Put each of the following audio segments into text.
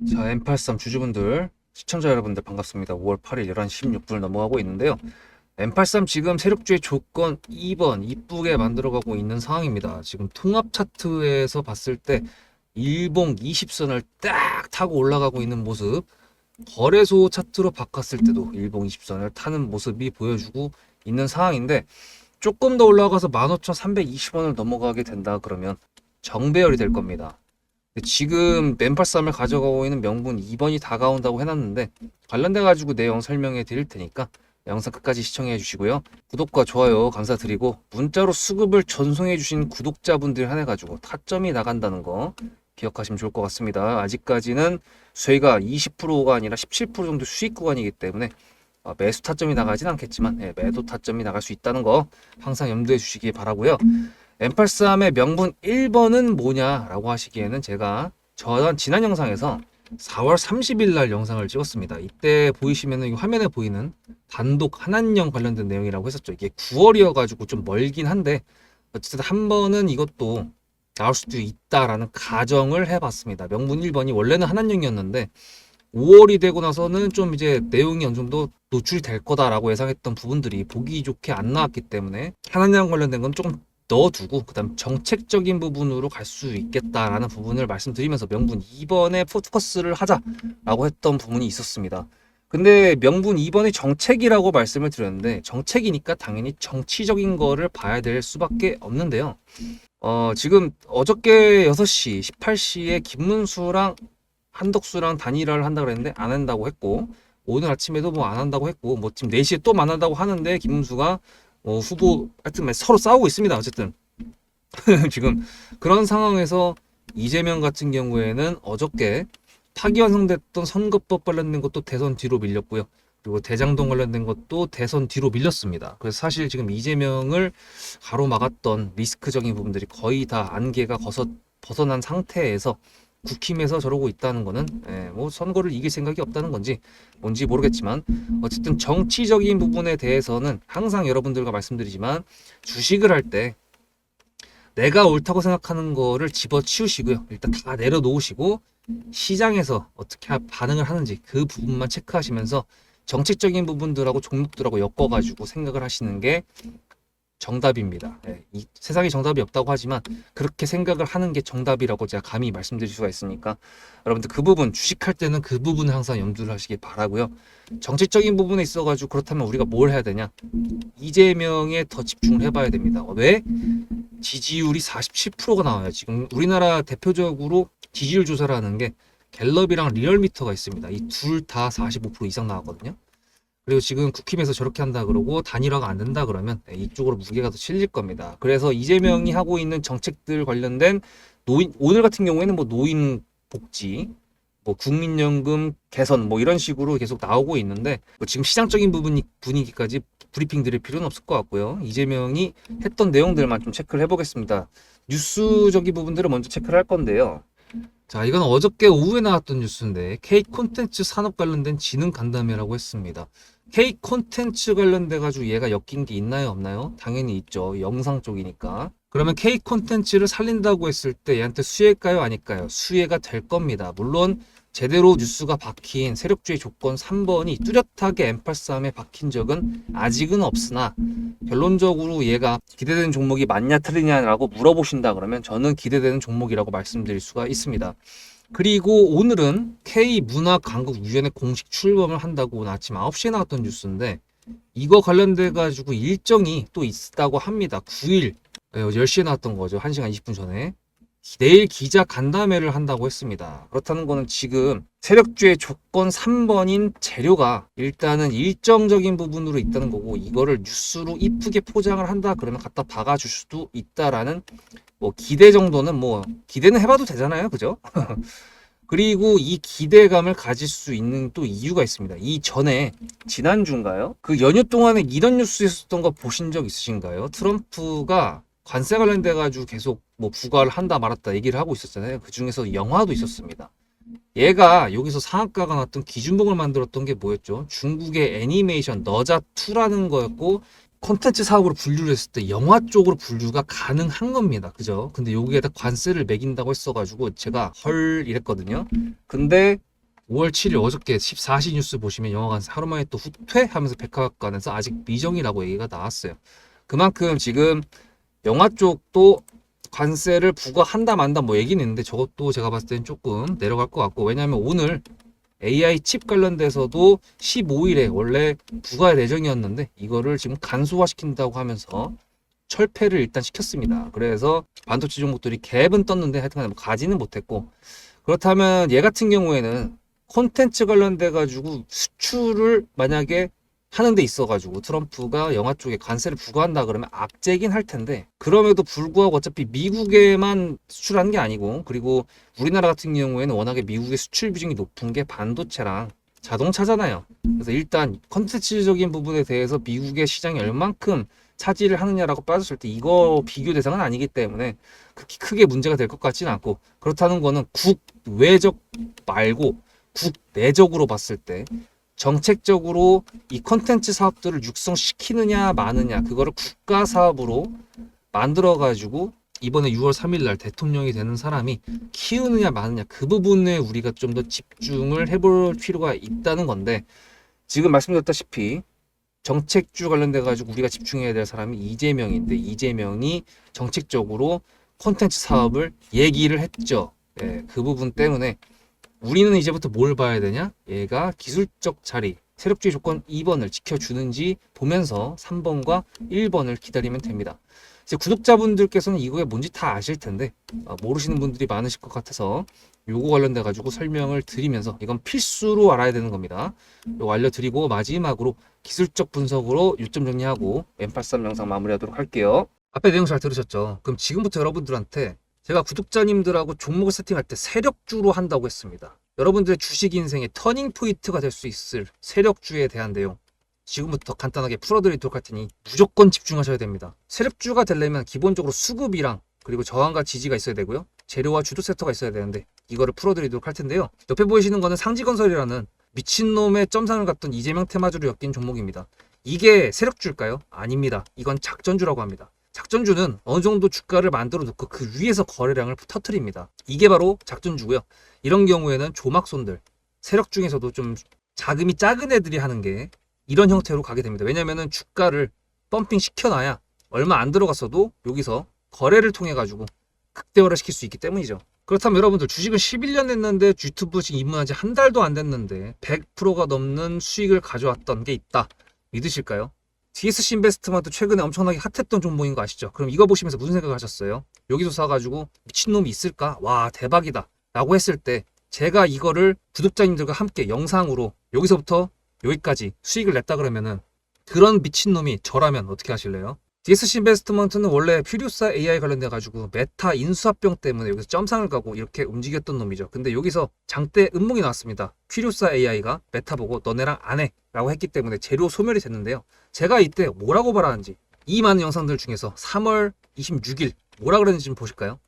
자, M83 주주분들, 시청자 여러분들 반갑습니다. 5월 8일 11시 16분을 넘어가고 있는데요. M83 지금 세력주의 조건 2번 이쁘게 만들어가고 있는 상황입니다. 지금 통합 차트에서 봤을 때 일봉 20선을 딱 타고 올라가고 있는 모습, 거래소 차트로 바꿨을 때도 일봉 20선을 타는 모습이 보여주고 있는 상황인데, 조금 더 올라가서 15,320원을 넘어가게 된다 그러면 정배열이 될 겁니다. 지금 맨팔3을 가져가고 있는 명분 2번이 다가온다고 해놨는데, 관련돼 가지고 내용 설명해 드릴 테니까 영상 끝까지 시청해 주시고요. 구독과 좋아요 감사드리고, 문자로 수급을 전송해 주신 구독자분들 한해 가지고 타점이 나간다는 거 기억하시면 좋을 것 같습니다. 아직까지는 수혜가 20%가 아니라 17% 정도 수익 구간이기 때문에 매수 타점이 나가진 않겠지만 매도 타점이 나갈 수 있다는 거 항상 염두해 주시기 바라고요. M83의 명분 1번은 뭐냐라고 하시기에는, 제가 지난 영상에서 4월 30일 날 영상을 찍었습니다. 이때 보이시면은 화면에 보이는 단독 한한령 관련된 내용이라고 했었죠. 이게 9월이어 가지고 좀 멀긴 한데, 어쨌든 한 번은 이것도 나올 수도 있다라는 가정을 해봤습니다. 명분 1번이 원래는 한한령이었는데 5월이 되고 나서는 좀 이제 내용이 어느 정도 노출이 될 거다라고 예상했던 부분들이 보기 좋게 안 나왔기 때문에 한한령 관련된 건 조금 넣어두고, 그다음 정책적인 부분으로 갈 수 있겠다라는 부분을 말씀드리면서 명분 2번에 포커스를 하자라고 했던 부분이 있었습니다. 근데 명분 2번이 정책이라고 말씀을 드렸는데, 정책이니까 당연히 정치적인 거를 봐야 될 수밖에 없는데요. 지금 어저께 6시, 18시에 김문수랑 한덕수랑 단일화를 한다고 그랬는데 안 한다고 했고, 오늘 아침에도 뭐 안 한다고 했고, 뭐 지금 4시에 또 만난다고 하는데, 김문수가 후보 하여튼 서로 싸우고 있습니다. 어쨌든 지금 그런 상황에서 이재명 같은 경우에는 어저께 파기환송됐던 선거법 관련된 것도 대선 뒤로 밀렸고요. 그리고 대장동 관련된 것도 대선 뒤로 밀렸습니다. 그래서 사실 지금 이재명을 가로막았던 리스크적인 부분들이 거의 다 안개가 벗어난 상태에서 국힘에서 저러고 있다는 거는 뭐 선거를 이길 생각이 없다는 건지 뭔지 모르겠지만, 어쨌든 정치적인 부분에 대해서는 항상 여러분들과 말씀드리지만, 주식을 할 때 내가 옳다고 생각하는 거를 집어치우시고요. 일단 다 내려놓으시고 시장에서 어떻게 반응을 하는지 그 부분만 체크하시면서 정책적인 부분들하고 종목들하고 엮어가지고 생각을 하시는 게 정답입니다. 이 세상에 정답이 없다고 하지만 그렇게 생각을 하는 게 정답이라고 제가 감히 말씀드릴 수가 있으니까, 여러분들 그 부분, 주식할 때는 그 부분을 항상 염두를 하시기 바라고요. 정치적인 부분에 있어가지고 그렇다면 우리가 뭘 해야 되냐? 이재명에 더 집중을 해봐야 됩니다. 왜? 지지율이 47%가 나와요. 지금 우리나라 대표적으로 지지율 조사를 하는 게 갤럽이랑 리얼미터가 있습니다. 이 둘 다 45% 이상 나왔거든요. 그리고 지금 국힘에서 저렇게 한다 그러고 단일화가 안 된다 그러면 이쪽으로 무게가 더 실릴 겁니다. 그래서 이재명이 하고 있는 정책들 관련된 오늘 같은 경우에는 뭐 노인 복지, 뭐 국민연금 개선, 뭐 이런 식으로 계속 나오고 있는데, 뭐 지금 시장적인 분위기까지 브리핑 드릴 필요는 없을 것 같고요. 이재명이 했던 내용들만 좀 체크를 해보겠습니다. 뉴스적인 부분들을 먼저 체크를 할 건데요. 자, 이건 어저께 오후에 나왔던 뉴스인데, K 콘텐츠 산업 관련된 지능 간담회라고 했습니다. K 콘텐츠 관련돼 가지고 얘가 엮인 게 있나요, 없나요? 당연히 있죠. 영상 쪽이니까. 그러면 K 콘텐츠를 살린다고 했을 때 얘한테 수혜일까요, 아닐까요? 수혜가 될 겁니다. 물론 제대로 뉴스가 박힌 세력주의 조건 3번이 뚜렷하게 M83에 박힌 적은 아직은 없으나, 결론적으로 얘가 기대되는 종목이 맞냐 틀리냐라고 물어보신다 그러면 저는 기대되는 종목이라고 말씀드릴 수가 있습니다. 그리고 오늘은 K문화강국위원회 공식 출범을 한다고 오늘 아침 9시에 나왔던 뉴스인데, 이거 관련돼 가지고 일정이 또 있다고 합니다. 9일 10시에 나왔던 거죠. 1시간 20분 전에. 내일 기자 간담회를 한다고 했습니다. 그렇다는 거는 지금 세력주의 조건 3번인 재료가 일단은 일정적인 부분으로 있다는 거고, 이거를 뉴스로 이쁘게 포장을 한다 그러면 갖다 박아줄 수도 있다라는 뭐 기대 정도는, 뭐 기대는 해봐도 되잖아요, 그죠? 그리고 이 기대감을 가질 수 있는 또 이유가 있습니다. 이 전에 지난주인가요? 그 연휴 동안에 이런 뉴스 있었던 거 보신 적 있으신가요? 트럼프가 관세 관련돼 가지고 계속 뭐 부과를 한다 말았다 얘기를 하고 있었잖아요. 그 중에서 영화도 있었습니다. 얘가 여기서 상한가가 났던 기준봉을 만들었던 게 뭐였죠? 중국의 애니메이션 너자2라는 거였고, 콘텐츠 사업으로 분류를 했을 때 영화 쪽으로 분류가 가능한 겁니다. 그죠? 근데 여기에다 관세를 매긴다고 했어가지고 제가 헐 이랬거든요. 근데 5월 7일 어저께 14시 뉴스 보시면 영화 관세 하루 만에 또 후퇴하면서 백화관에서 아직 미정이라고 얘기가 나왔어요. 그만큼 지금 영화 쪽도 관세를 부과한다 만다 뭐 얘기는 있는데 저것도 제가 봤을 때는 조금 내려갈 것 같고, 왜냐하면 오늘 AI 칩 관련돼서도 15일에 원래 부과 예정이었는데 이거를 지금 간소화시킨다고 하면서 철폐를 일단 시켰습니다. 그래서 반도체 종목들이 갭은 떴는데 하여튼 뭐 가지는 못했고, 그렇다면 얘 같은 경우에는 콘텐츠 관련돼 가지고 수출을 만약에 하는 데 있어 가지고 트럼프가 영화 쪽에 관세를 부과한다 그러면 악재긴 할 텐데, 그럼에도 불구하고 어차피 미국에만 수출하는 게 아니고, 그리고 우리나라 같은 경우에는 워낙에 미국의 수출 비중이 높은 게 반도체랑 자동차잖아요. 그래서 일단 콘텐츠적인 부분에 대해서 미국의 시장이 얼만큼 차지를 하느냐라고 빠졌을 때 이거 비교 대상은 아니기 때문에 그렇게 크게 문제가 될 것 같지는 않고, 그렇다는 거는 국외적 말고 국내적으로 봤을 때 정책적으로 이 컨텐츠 사업들을 육성시키느냐 마느냐, 그거를 국가 사업으로 만들어 가지고 이번에 6월 3일 날 대통령이 되는 사람이 키우느냐 마느냐, 그 부분에 우리가 좀 더 집중을 해볼 필요가 있다는 건데, 지금 말씀드렸다시피 정책주 관련돼 가지고 우리가 집중해야 될 사람이 이재명인데, 이재명이 정책적으로 콘텐츠 사업을 얘기를 했죠. 네, 그 부분 때문에 우리는 이제부터 뭘 봐야 되냐? 얘가 기술적 자리, 세력주의 조건 2번을 지켜주는지 보면서 3번과 1번을 기다리면 됩니다. 이제 구독자분들께서는 이거에 뭔지 다 아실 텐데 모르시는 분들이 많으실 것 같아서 요거 관련돼 가지고 설명을 드리면서, 이건 필수로 알아야 되는 겁니다. 요거 알려드리고 마지막으로 기술적 분석으로 요점 정리하고 M83 영상 마무리하도록 할게요. 앞에 내용 잘 들으셨죠? 그럼 지금부터 여러분들한테 제가 구독자님들하고 종목을 세팅할 때 세력주로 한다고 했습니다. 여러분들의 주식 인생의 터닝 포인트가 될 수 있을 세력주에 대한 내용 지금부터 간단하게 풀어드리도록 할 테니 무조건 집중하셔야 됩니다. 세력주가 되려면 기본적으로 수급이랑 그리고 저항과 지지가 있어야 되고요. 재료와 주도 섹터가 있어야 되는데 이거를 풀어드리도록 할 텐데요. 옆에 보이시는 거는 상지건설이라는 미친놈의 점상을 갖던 이재명 테마주로 엮인 종목입니다. 이게 세력주일까요? 아닙니다. 이건 작전주라고 합니다. 작전주는 어느 정도 주가를 만들어 놓고 그 위에서 거래량을 터트립니다. 이게 바로 작전주고요. 이런 경우에는 조막손들, 세력 중에서도 좀 자금이 작은 애들이 하는 게 이런 형태로 가게 됩니다. 왜냐면은 주가를 펌핑 시켜놔야 얼마 안 들어갔어도 여기서 거래를 통해 가지고 극대화를 시킬 수 있기 때문이죠. 그렇다면 여러분들 주식을 11년 했는데 유튜브 지금 입문한 지 한 달도 안 됐는데 100%가 넘는 수익을 가져왔던 게 있다. 믿으실까요? DSC 인베스트먼트 최근에 엄청나게 핫했던 종목인 거 아시죠? 그럼 이거 보시면서 무슨 생각을 하셨어요? 여기서 사가지고 미친놈이 있을까? 와 대박이다 라고 했을 때 제가 이거를 구독자님들과 함께 영상으로 여기서부터 여기까지 수익을 냈다 그러면은 그런 미친놈이 저라면 어떻게 하실래요? DSC 인베스트먼트는 원래 퓨리오사 AI 관련돼 가지고 메타 인수합병 때문에 여기서 점상을 가고 이렇게 움직였던 놈이죠. 근데 여기서 장대 음몽이 나왔습니다. 퓨리오사 AI가 메타 보고 너네랑 안 해 라고 했기 때문에 재료 소멸이 됐는데요. 제가 이때 뭐라고 말하는지, 이 많은 영상들 중에서 3월 26일 뭐라 그랬는지 좀 보실까요?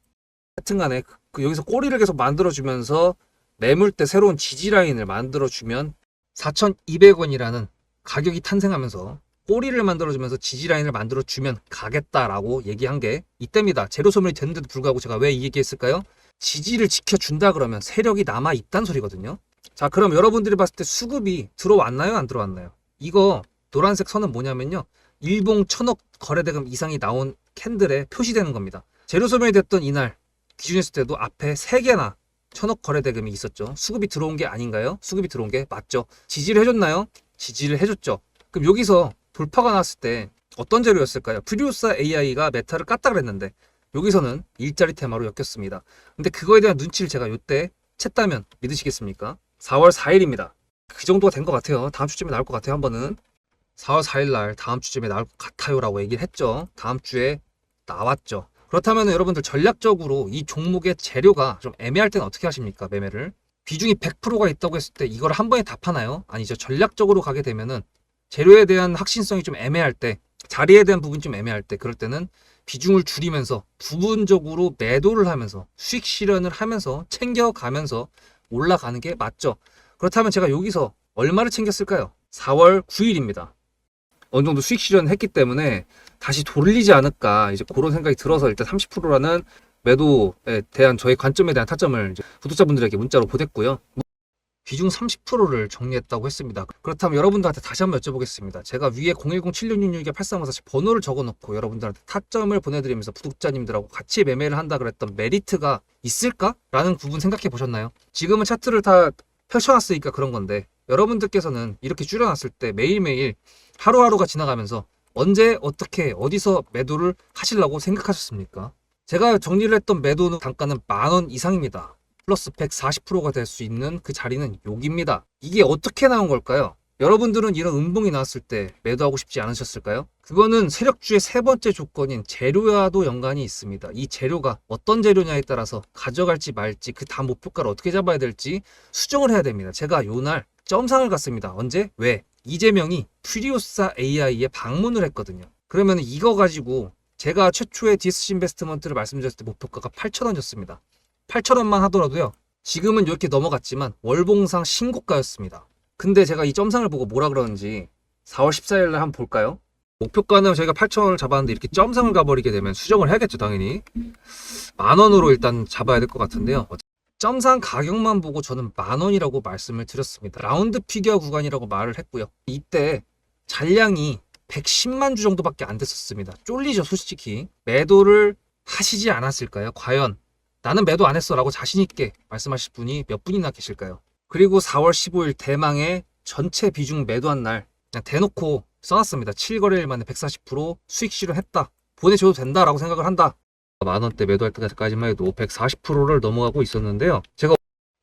하여튼간에 그 여기서 꼬리를 계속 만들어주면서 매물대 새로운 지지라인을 만들어주면 4,200원이라는 가격이 탄생하면서 꼬리를 만들어주면서 지지라인을 만들어주면 가겠다라고 얘기한 게 이때입니다. 재료 소멸이 됐는데도 불구하고 제가 왜 이 얘기했을까요? 지지를 지켜준다 그러면 세력이 남아있다는 소리거든요. 자, 그럼 여러분들이 봤을 때 수급이 들어왔나요? 안 들어왔나요? 이거 노란색 선은 뭐냐면요, 일봉 1,000억 거래대금 이상이 나온 캔들에 표시되는 겁니다. 재료 소멸이 됐던 이날 기준했을 때도 앞에 3개나 1,000억 거래대금이 있었죠. 수급이 들어온 게 아닌가요? 수급이 들어온 게 맞죠. 지지를 해줬나요? 지지를 해줬죠. 그럼 여기서 돌파가 났을 때 어떤 재료였을까요? 퓨리오사 AI가 메타를 깠다 그랬는데 여기서는 일자리 테마로 엮였습니다. 근데 그거에 대한 눈치를 제가 요때 챘다면 믿으시겠습니까? 4월 4일입니다. 그 정도가 된 것 같아요. 다음 주쯤에 나올 것 같아요. 한 번은 4월 4일 날 다음 주쯤에 나올 것 같아요 라고 얘기를 했죠. 다음 주에 나왔죠. 그렇다면 여러분들 전략적으로 이 종목의 재료가 좀 애매할 때는 어떻게 하십니까? 매매를 비중이 100%가 있다고 했을 때 이걸 한 번에 답하나요? 아니죠. 전략적으로 가게 되면은 재료에 대한 확신성이 좀 애매할 때, 자리에 대한 부분이 좀 애매할 때, 그럴 때는 비중을 줄이면서 부분적으로 매도를 하면서 수익 실현을 하면서 챙겨가면서 올라가는 게 맞죠. 그렇다면 제가 여기서 얼마를 챙겼을까요? 4월 9일입니다. 어느 정도 수익 실현했기 때문에 다시 돌리지 않을까 이제 그런 생각이 들어서 일단 30%라는 매도에 대한 저의 관점에 대한 타점을 이제 구독자분들에게 문자로 보냈고요. 비중 30%를 정리했다고 했습니다. 그렇다면 여러분들한테 다시 한번 여쭤보겠습니다. 제가 위에 010-7666-8354 번호를 적어놓고 여러분들한테 타점을 보내드리면서 구독자님들하고 같이 매매를 한다 그랬던 메리트가 있을까? 라는 부분 생각해 보셨나요? 지금은 차트를 다 펼쳐놨으니까 그런 건데 여러분들께서는 이렇게 줄여놨을 때 매일매일 하루하루가 지나가면서 언제 어떻게 어디서 매도를 하시려고 생각하셨습니까? 제가 정리를 했던 매도 단가는 10,000원 이상입니다. 플러스 140%가 될 수 있는 그 자리는 여기입니다. 이게 어떻게 나온 걸까요? 여러분들은 이런 음봉이 나왔을 때 매도하고 싶지 않으셨을까요? 그거는 세력주의 세 번째 조건인 재료와도 연관이 있습니다. 이 재료가 어떤 재료냐에 따라서 가져갈지 말지 그 다음 목표가를 어떻게 잡아야 될지 수정을 해야 됩니다. 제가 요날 점상을 갔습니다. 언제? 왜? 이재명이 퓨리오사 AI에 방문을 했거든요. 그러면 이거 가지고 제가 최초에 디스시 인베스트먼트를 말씀드렸을 때 목표가가 8,000원이었습니다. 8,000원만 하더라도요. 지금은 이렇게 넘어갔지만 월봉상 신고가였습니다. 근데 제가 이 점상을 보고 뭐라 그러는지 4월 14일 날 한번 볼까요? 목표가는 저희가 8,000원을 잡았는데 이렇게 점상을 가버리게 되면 수정을 해야겠죠, 당연히. 10,000원으로 일단 잡아야 될 것 같은데요. 점상 가격만 보고 저는 10,000원이라고 말씀을 드렸습니다. 라운드 피겨 구간이라고 말을 했고요. 이때 잔량이 110만 주 정도밖에 안 됐었습니다. 쫄리죠, 솔직히. 매도를 하시지 않았을까요? 과연 나는 매도 안 했어 라고 자신있게 말씀하실 분이 몇 분이나 계실까요? 그리고 4월 15일 대망의 전체 비중 매도한 날 그냥 대놓고 써놨습니다. 7거래일 만에 140% 수익 실현했다. 보내줘도 된다라고 생각을 한다. 만원대 매도할 때까지만 해도 140%를 넘어가고 있었는데요. 제가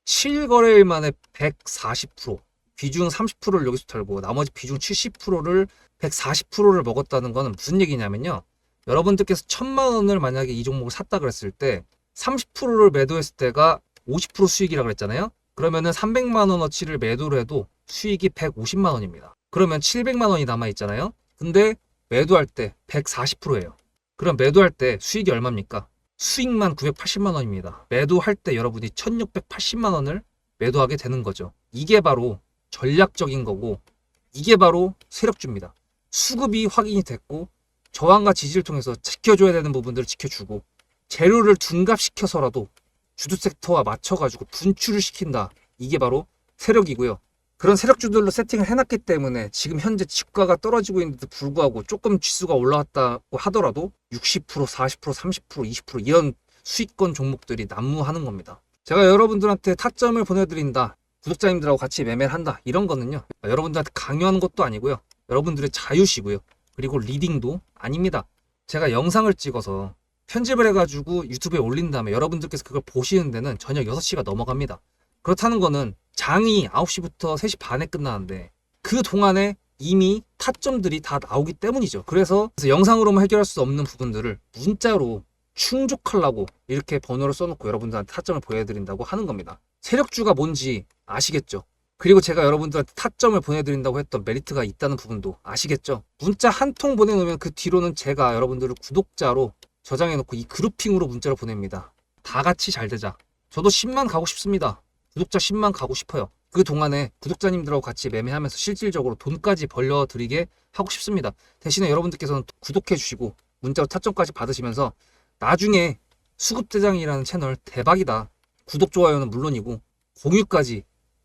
7거래일 만에 140% 비중 30%를 여기서 털고 나머지 비중 70%를 140%를 먹었다는 거는 무슨 얘기냐면요. 여러분들께서 1,000만 원을 만약에 이 종목을 샀다 그랬을 때 30%를 매도했을 때가 50% 수익이라고 그랬잖아요. 그러면은 300만 원어치를 매도를 해도 수익이 150만 원입니다. 그러면 700만 원이 남아 있잖아요. 근데 매도할 때 140%예요. 그럼 매도할 때 수익이 얼마입니까? 수익만 980만 원입니다. 매도할 때 여러분이 1680만 원을 매도하게 되는 거죠. 이게 바로 전략적인 거고 이게 바로 세력주입니다. 수급이 확인이 됐고 저항과 지지를 통해서 지켜줘야 되는 부분들을 지켜주고 재료를 둔갑시켜서라도 주도 섹터와 맞춰가지고 분출을 시킨다. 이게 바로 세력이고요. 그런 세력주들로 세팅을 해놨기 때문에 지금 현재 주가가 떨어지고 있는데도 불구하고 조금 지수가 올라왔다고 하더라도 60%, 40%, 30%, 20% 이런 수익권 종목들이 난무하는 겁니다. 제가 여러분들한테 타점을 보내드린다. 구독자님들하고 같이 매매를 한다. 이런 거는요. 여러분들한테 강요하는 것도 아니고요. 여러분들의 자유시고요. 그리고 리딩도 아닙니다. 제가 영상을 찍어서 편집을 해가지고 유튜브에 올린 다음에 여러분들께서 그걸 보시는 데는 저녁 6시가 넘어갑니다. 그렇다는 거는 장이 9시부터 3시 반에 끝나는데 그 동안에 이미 타점들이 다 나오기 때문이죠. 그래서 영상으로만 해결할 수 없는 부분들을 문자로 충족하려고 이렇게 번호를 써놓고 여러분들한테 타점을 보여드린다고 하는 겁니다. 세력주가 뭔지 아시겠죠? 그리고 제가 여러분들한테 타점을 보내드린다고 했던 메리트가 있다는 부분도 아시겠죠? 문자 한 통 보내놓으면 그 뒤로는 제가 여러분들을 구독자로 저장해놓고 이 그룹핑으로 문자를 보냅니다. 다 같이 잘 되자. 저도 10만 가고 싶습니다. 구독자 10만 가고 싶어요. 그 동안에 구독자님들하고 같이 매매하면서 실질적으로 돈까지 벌려드리게 하고 싶습니다. 대신에 여러분들께서는 구독해주시고 문자로 타점까지 받으시면서 나중에 수급대장이라는 채널 대박이다. 구독, 좋아요는 물론이고 공유까지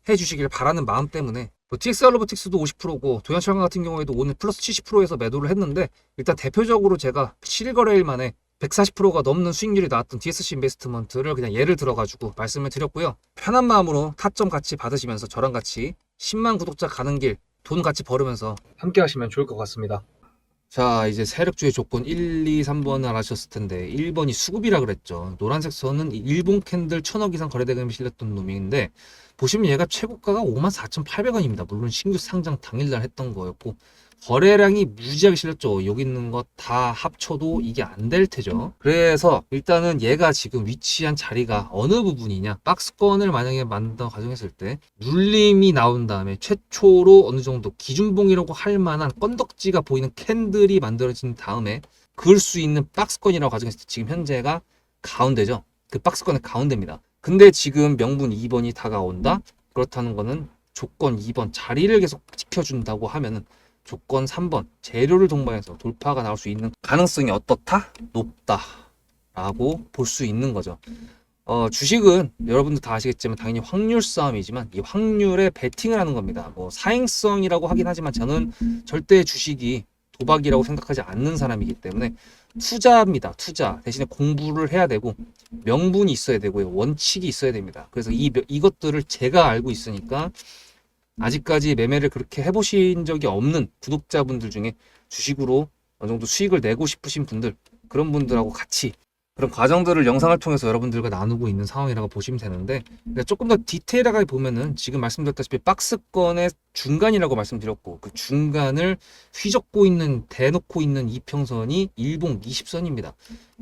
해주시길 바라는 마음 때문에 TXR 로보틱스도 50%고 도연철강 같은 경우에도 오늘 플러스 70%에서 매도를 했는데 일단 대표적으로 제가 7거래일 만에 140%가 넘는 수익률이 나왔던 DSC 인베스트먼트를 그냥 예를 들어가지고 말씀을 드렸고요. 편한 마음으로 타점 같이 받으시면서 저랑 같이 10만 구독자 가는 길 돈 같이 벌으면서 함께 하시면 좋을 것 같습니다. 자, 이제 세력주의 조건 1, 2, 3번을 알아셨을 텐데 1번이 수급이라 그랬죠. 노란색 선은 일본 캔들 1,000억 이상 거래대금이 실렸던 놈인데 보시면 얘가 최고가가 54,800원입니다. 물론 신규 상장 당일날 했던 거였고 거래량이 무지하게 실렸죠. 여기 있는 거 다 합쳐도 이게 안 될 테죠. 그래서 일단은 얘가 지금 위치한 자리가 어느 부분이냐, 박스권을 만약에 만든다고 가정했을 때 눌림이 나온 다음에 최초로 어느 정도 기준봉이라고 할 만한 건덕지가 보이는 캔들이 만들어진 다음에 그을 수 있는 박스권이라고 가정했을 때 지금 현재가 가운데죠. 그 박스권의 가운데입니다. 근데 지금 명분 2번이 다가온다? 그렇다는 거는 조건 2번 자리를 계속 지켜준다고 하면은 조건 3번 재료를 동반해서 돌파가 나올 수 있는 가능성이 어떻다? 높다 라고 볼 수 있는 거죠. 주식은 여러분들 다 아시겠지만 당연히 확률 싸움이지만 이 확률에 베팅을 하는 겁니다. 뭐 사행성이라고 하긴 하지만 저는 절대 주식이 도박이라고 생각하지 않는 사람이기 때문에 투자입니다. 투자 대신에 공부를 해야 되고 명분이 있어야 되고요. 원칙이 있어야 됩니다. 그래서 이것들을 제가 알고 있으니까 아직까지 매매를 그렇게 해보신 적이 없는 구독자분들 중에 주식으로 어느 정도 수익을 내고 싶으신 분들, 그런 분들하고 같이 그런 과정들을 영상을 통해서 여러분들과 나누고 있는 상황이라고 보시면 되는데, 그러니까 조금 더 디테일하게 보면은 지금 말씀드렸다시피 박스권의 중간이라고 말씀드렸고, 그 중간을 휘젓고 있는, 대놓고 있는 이평선이 일봉 20선입니다.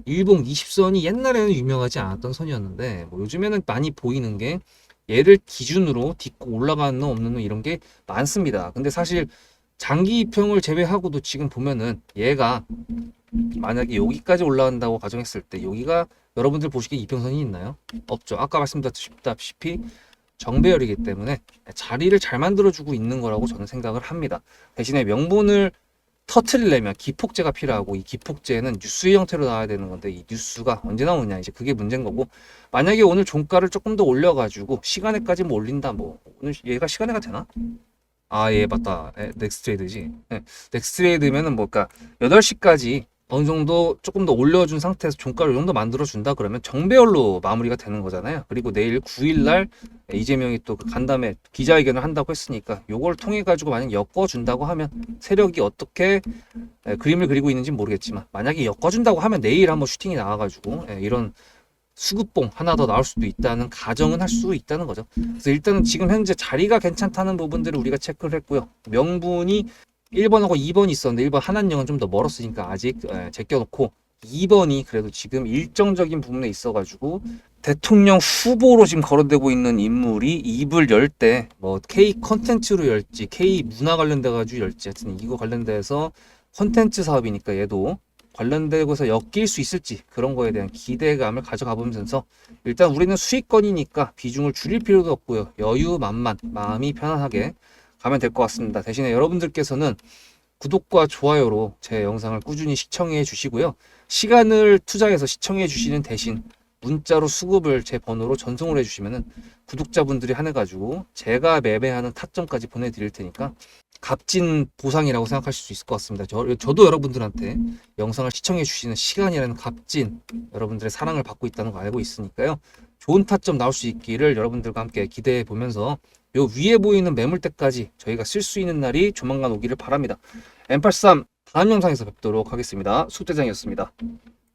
일봉 20선이 옛날에는 유명하지 않았던 선이었는데, 뭐 요즘에는 많이 보이는 게 얘를 기준으로 딛고 올라가는 놈 없는 놈 이런 게 많습니다. 근데 사실 장기 이평을 제외하고도 지금 보면은 얘가 만약에 여기까지 올라간다고 가정했을 때 여기가 여러분들 보시기에 이평선이 있나요? 없죠. 아까 말씀드렸다시피 정배열이기 때문에 자리를 잘 만들어주고 있는 거라고 저는 생각을 합니다. 대신에 명분을 터트리려면 기폭제가 필요하고, 이 기폭제는 뉴스의 형태로 나와야 되는 건데 이 뉴스가 언제 나오느냐, 이제 그게 문제인 거고, 만약에 오늘 종가를 조금 더 올려가지고 시간에까지 뭐 올린다, 뭐 오늘 얘가 시간에가 되나? 아, 예, 맞다. 넥스트레이드지. 네, 넥스트레이드면은 뭐까 8시까지 어느 정도 조금 더 올려준 상태에서 종가를 이 정도 만들어준다 그러면 정배열로 마무리가 되는 거잖아요. 그리고 내일 9일날 이재명이 또 그 간담회 기자회견을 한다고 했으니까 요걸 통해 가지고 만약 엮어준다고 하면, 세력이 어떻게 그림을 그리고 있는지 모르겠지만 만약에 엮어준다고 하면 내일 한번 슈팅이 나와가지고 이런 수급봉 하나 더 나올 수도 있다는 가정은 할 수 있다는 거죠. 그래서 일단은 지금 현재 자리가 괜찮다는 부분들을 우리가 체크를 했고요. 명분이 1번하고 2번이 있었는데 1번 한한령은 좀 더 멀었으니까 아직 제껴놓고, 2번이 그래도 지금 일정적인 부분에 있어가지고 대통령 후보로 지금 거론되고 있는 인물이 입을 열 때 뭐 K 컨텐츠로 열지 K 문화 관련돼 가지고 열지, 하여튼 이거 관련돼서 컨텐츠 사업이니까 얘도 관련되고서 엮일 수 있을지, 그런 거에 대한 기대감을 가져가 보면서 일단 우리는 수익권이니까 비중을 줄일 필요도 없고요. 여유만만 마음이 편안하게 가면 될 것 같습니다. 대신에 여러분들께서는 구독과 좋아요로 제 영상을 꾸준히 시청해 주시고요. 시간을 투자해서 시청해 주시는 대신 문자로 수급을 제 번호로 전송을 해주시면은 구독자분들이 한해가지고 제가 매매하는 타점까지 보내드릴 테니까 값진 보상이라고 생각하실 수 있을 것 같습니다. 저도 여러분들한테 영상을 시청해 주시는 시간이라는 값진 여러분들의 사랑을 받고 있다는 거 알고 있으니까요. 좋은 타점 나올 수 있기를 여러분들과 함께 기대해 보면서 요 위에 보이는 매물대까지 저희가 쓸 수 있는 날이 조만간 오기를 바랍니다. M83 다음 영상에서 뵙도록 하겠습니다. 숙대장이었습니다.